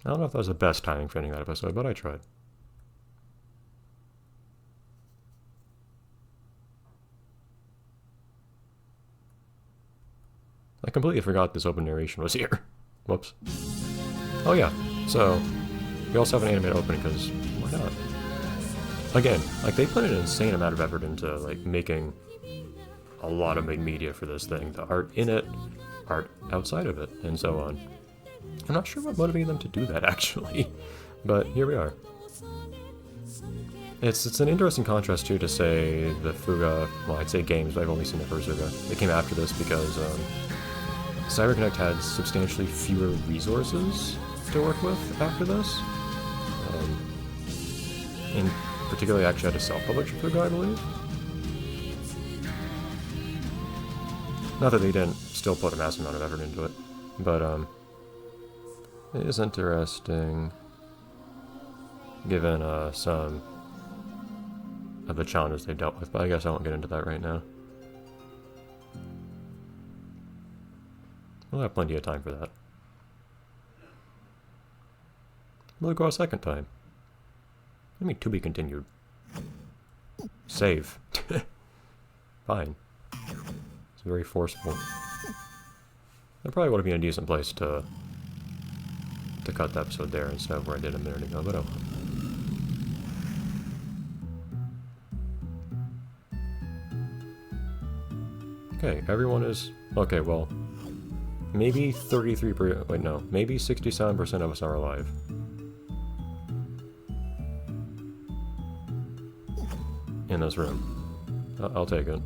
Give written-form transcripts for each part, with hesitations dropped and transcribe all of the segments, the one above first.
I don't know if that was the best timing for ending that episode, but I tried. I completely forgot this open narration was here. Whoops. Oh yeah, so we also have an animated opening because why not? Again, like they put an insane amount of effort into like making a lot of big media for this thing. The art in it, art outside of it, and so on. I'm not sure what motivated them to do that actually, but here we are. It's an interesting contrast too to say the Fuga, well I'd say games, but I've only seen the first Fuga. They came after this because CyberConnect had substantially fewer resources to work with after this. And particularly actually had to self-publish Fuga, I believe. Not that they didn't still put a massive amount of effort into it, but it is interesting given some of the challenges they've dealt with, but I guess I won't get into that right now. We'll have plenty of time for that. We'll go a second time. I mean, to be continued. Save. Fine. It's very forceful. That probably would have been a decent place to cut the episode there instead of where I did a minute ago, but oh. Okay, everyone is... Okay, well... Maybe 33%... Wait, no. Maybe 67% of us are alive. In this room. I'll take it.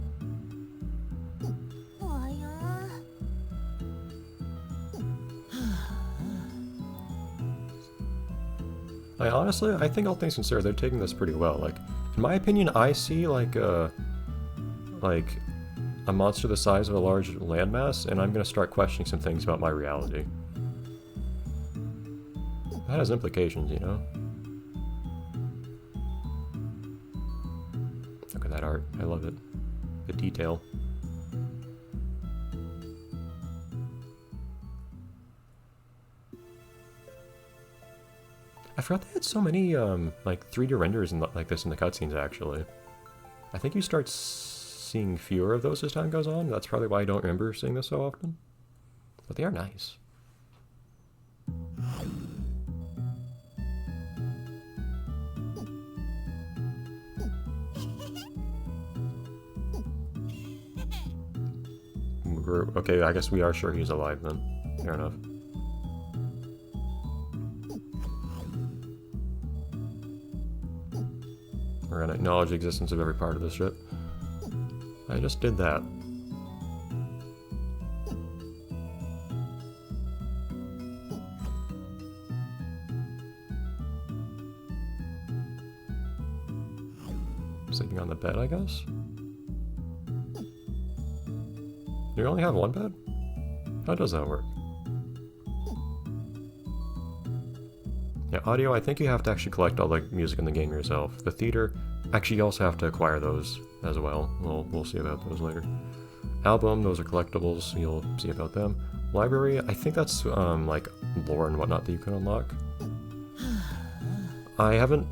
I think all things considered, they're taking this pretty well. Like, in my opinion, I see like a monster the size of a large landmass, and I'm gonna start questioning some things about my reality. That has implications, you know? Look at that art. I love it. The detail. I forgot they had so many like 3D renders like this in the cutscenes actually. I think you start seeing fewer of those as time goes on. That's probably why I don't remember seeing this so often. But they are nice. Okay, I guess we are sure he's alive then. Fair enough. We're gonna acknowledge the existence of every part of this ship. I just did that. Sleeping on the bed, I guess? Do you only have one bed? How does that work? Yeah, audio, I think you have to actually collect all the music in the game yourself. The theater, actually you also have to acquire those as well. We'll see about those later. Album, those are collectibles, you'll see about them. Library, I think that's like lore and whatnot that you can unlock. I haven't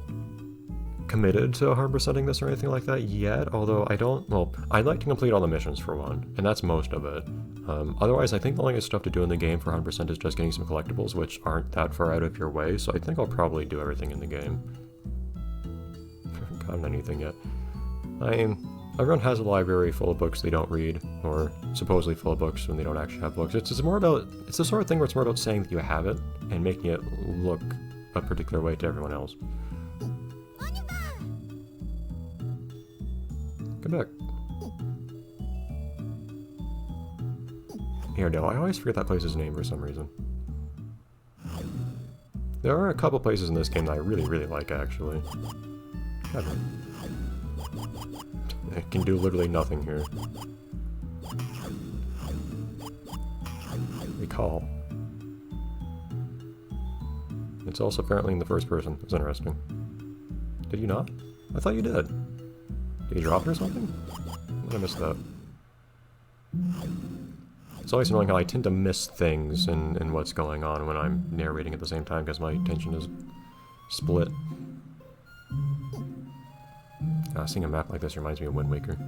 committed to 100%ing this or anything like that yet, although I don't, well, I'd like to complete all the missions for one, and that's most of it. Otherwise, I think the only stuff to do in the game for 100% is just getting some collectibles, which aren't that far out of your way, so I think I'll probably do everything in the game. I haven't gotten anything yet. I mean, everyone has a library full of books they don't read, or supposedly full of books when they don't actually have books. It's more about, it's the sort of thing where it's more about saying that you have it, and making it look a particular way to everyone else. Come back. Here, no, I always forget that place's name for some reason. There are a couple places in this game that I really, really like, actually. I can do literally nothing here. Recall. It's also apparently in the first person. It's interesting. Did you not? I thought you did. Did you drop it or something? Did I miss that? It's always annoying how I tend to miss things in what's going on when I'm narrating at the same time because my attention is split. Seeing a map like this reminds me of Wind Waker.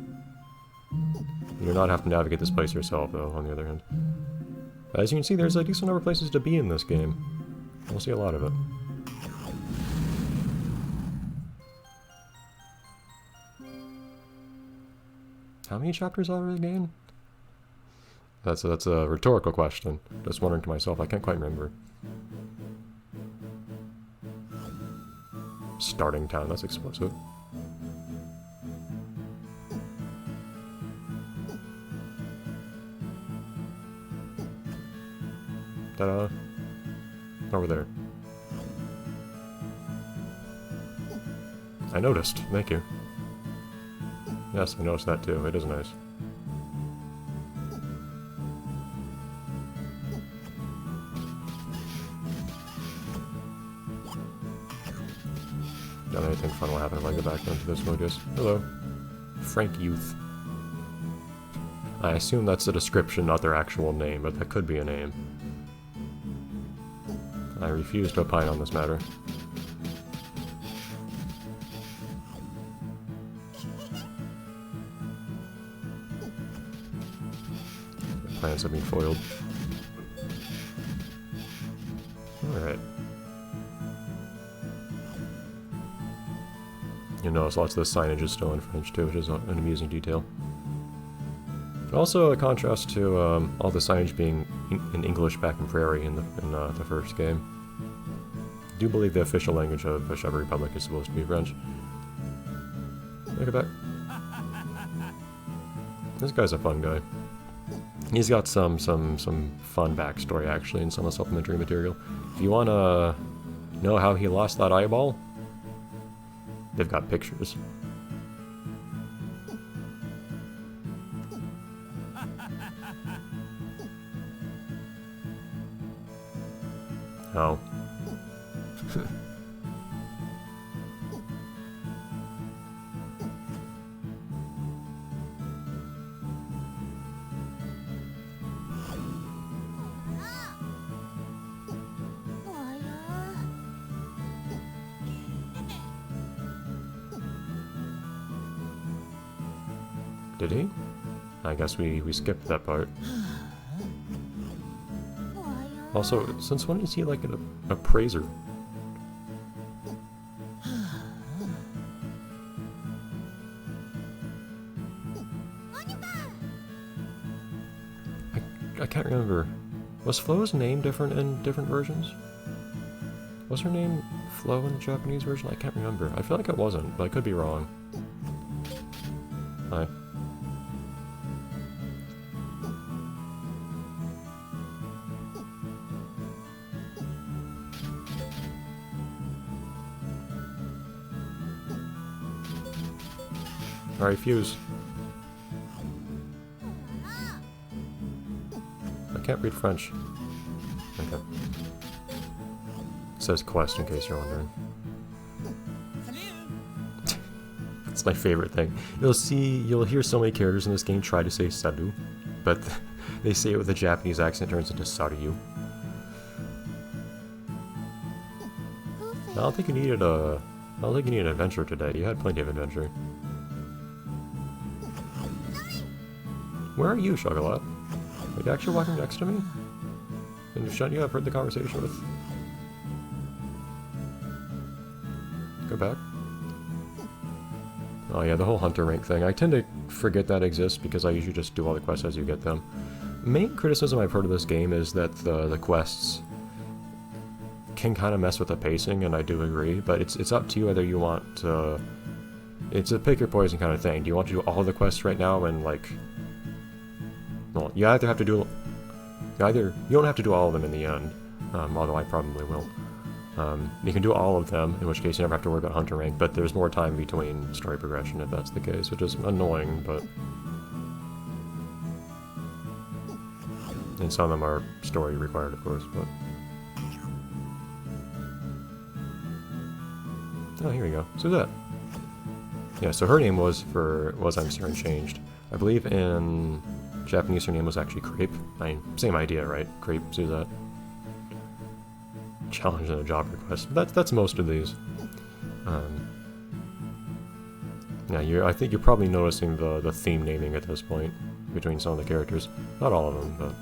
You do not have to navigate this place yourself, though, on the other hand. As you can see, there's a decent number of places to be in this game. We'll see a lot of it. How many chapters are in the game? That's a rhetorical question. Just wondering to myself, I can't quite remember. Starting town, that's explosive. Ta-da! Over there. I noticed, thank you. Yes, I noticed that too, it is nice. Don't anything fun will happen if I go back into this mode, yes. Hello. Frank Youth. I assume that's a description, not their actual name, but that could be a name. I refuse to opine on this matter. The plans have been foiled. Alright. You notice lots of the signage is still in French too, which is an amusing detail. Also a contrast to all the signage being in English back in Prairie in the first game. I do believe the official language of the Czech Republic is supposed to be French. Look at that. This guy's a fun guy. He's got some fun backstory actually in some of the supplementary material. If you wanna know how he lost that eyeball, they've got pictures. Oh. Did he? I guess we skipped that part. Also, since when is he like an appraiser? I can't remember. Was Flo's name different in different versions? Was her name Flo in the Japanese version? I can't remember. I feel like it wasn't, but I could be wrong. Hi. Alright, fuse. I can't read French. Okay. It says quest in case you're wondering. It's my favorite thing. You'll hear so many characters in this game try to say salut, but they say it with a Japanese accent, turns into saryu. I don't think you needed an adventure today. You had plenty of adventure. Where are you, Chocolat? Are you actually walking next to me? And shouldn't you have heard the conversation with? Go back. Oh yeah, the whole hunter rank thing. I tend to forget that exists because I usually just do all the quests as you get them. Main criticism I've heard of this game is that the quests can kind of mess with the pacing, and I do agree, but it's up to you whether you want to... It's a pick your poison kind of thing. Do you want to do all the quests right now and like... Well, you either have to do... you don't have to do all of them in the end, although I probably will. You can do all of them, in which case you never have to worry about hunter rank, but there's more time between story progression if that's the case, which is annoying, but... And some of them are story required, of course, but... Oh, here we go. So that. Yeah, so her name was I'm certain changed. I believe in Japanese her name was actually Crepe. I mean, same idea, right? Crepe, Suzette. Challenge and a job request. That's most of these. Yeah, I think you're probably noticing the theme naming at this point between some of the characters. Not all of them, but...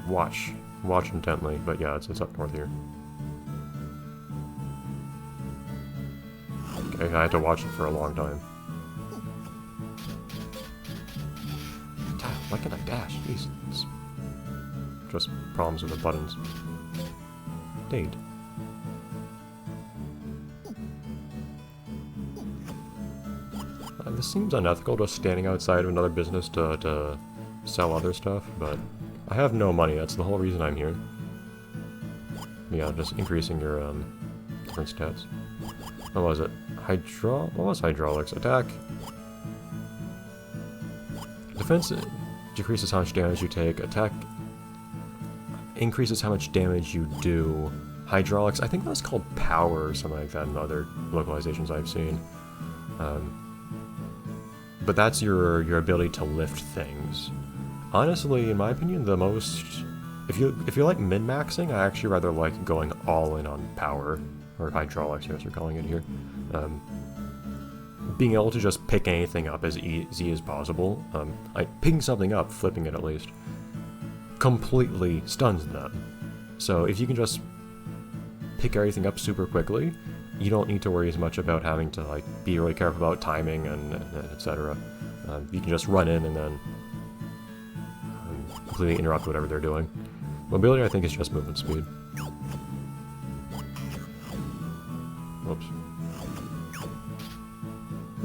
Watch. Watch intently, but yeah, it's up north here. Okay, I had to watch it for a long time. Why can't I dash? Jeez. It's just problems with the buttons. Date. This seems unethical, just standing outside of another business to sell other stuff, but I have no money, that's the whole reason I'm here. Yeah, just increasing your different stats. What was it? What was hydraulics? Attack. Defense decreases how much damage you take. Attack increases how much damage you do. Hydraulics, I think that's called power or something like that in other localizations I've seen. But that's your ability to lift things. Honestly, in my opinion, the most... If you like min-maxing, I actually rather like going all in on power. Or hydraulics, I guess we're calling it here. Being able to just pick anything up as easy as possible. Picking something up, flipping it at least, completely stuns them. So if you can just pick everything up super quickly, you don't need to worry as much about having to like be really careful about timing and etc. You can just run in and then completely interrupt whatever they're doing. Mobility, I think, is just movement speed. Whoops.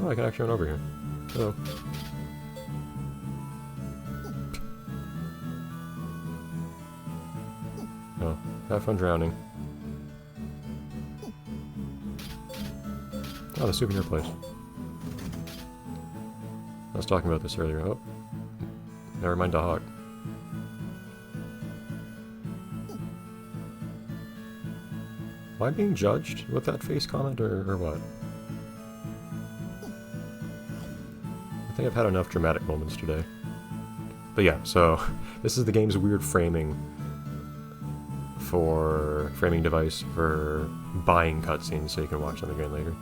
Oh, I can actually run over here. Hello. Oh, have fun drowning. Oh, the souvenir place. I was talking about this earlier. Oh. Never mind the hawk. Am I being judged with that face comment, or what? I think I've had enough dramatic moments today. But yeah, so this is the game's weird framing device for buying cutscenes so you can watch them again later.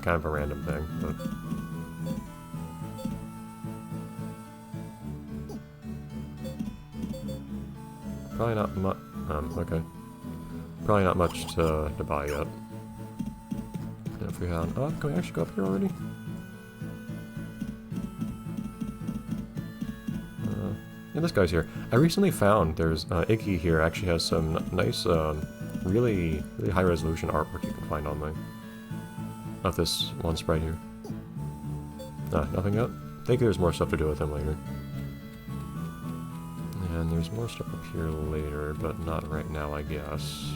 Kind of a random thing, but... Probably not much... okay. Probably not much to buy yet. And if we had... Oh, can we actually go up here already? Yeah, this guy's here. I recently found there's... Iggy here actually has some nice, really high resolution artwork you can find online. Of this one sprite here. Nothing yet? I think there's more stuff to do with him later. And there's more stuff up here later, but not right now, I guess.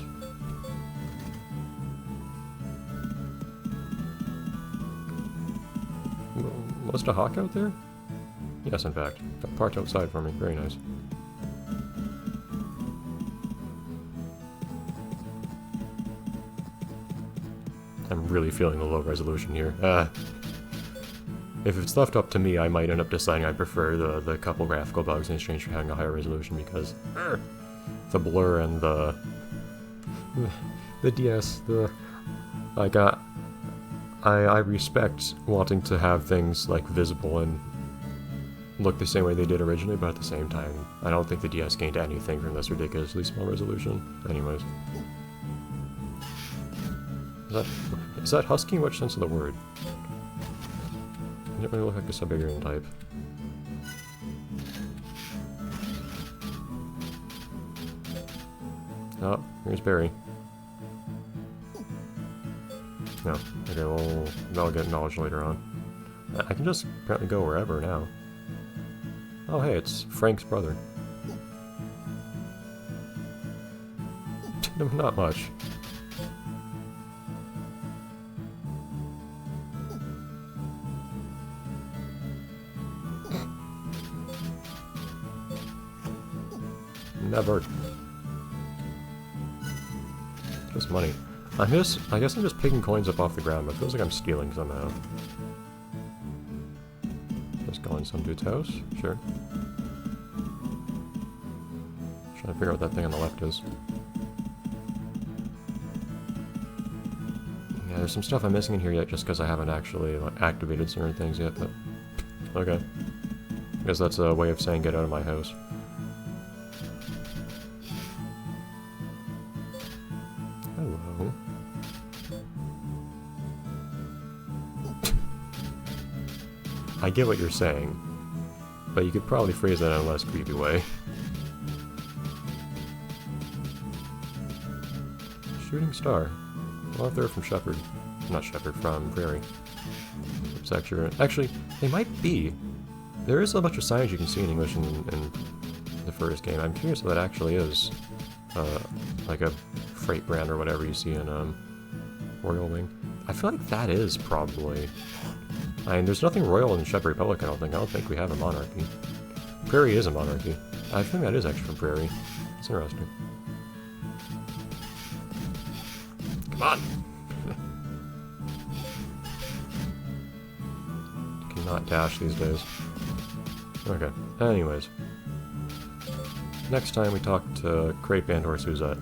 Was the hawk out there? Yes, in fact. Got parked outside for me. Very nice. I'm really feeling the low resolution here. If it's left up to me, I might end up deciding I prefer the couple graphical bugs in exchange for having a higher resolution because the blur and the DS, like I respect wanting to have things like visible and look the same way they did originally, but at the same time, I don't think the DS gained anything from this ridiculously small resolution. Anyways. Is that husky in which sense of the word? It didn't really look like a Siberian type. Oh, here's Barry. No. Okay, well, that'll get knowledge later on. I can just apparently go wherever now. Oh hey, it's Frank's brother. Not much. Never. Just money. I guess I'm just picking coins up off the ground, but it feels like I'm stealing somehow. Just go in some dude's house, sure. Trying to figure out what that thing on the left is. Yeah, there's some stuff I'm missing in here yet, just because I haven't actually like, activated certain things yet. But okay, I guess that's a way of saying get out of my house. Hello. I get what you're saying, but you could probably phrase that in a less creepy way. Shooting star. Well, if they're from Shepherd. Not Shepherd, from Prairie. Actually, they might be. There is a bunch of signs you can see in English in the first game. I'm curious if that actually is like a freight brand or whatever you see in Royal Wing. I feel like that is probably... I mean, there's nothing royal in Shepherd Republic, I don't think. I don't think we have a monarchy. Prairie is a monarchy. I think that is actually from Prairie. It's interesting. Come on! Cannot dash these days. Okay, anyways. Next time we talk to Great Bandor Suzette.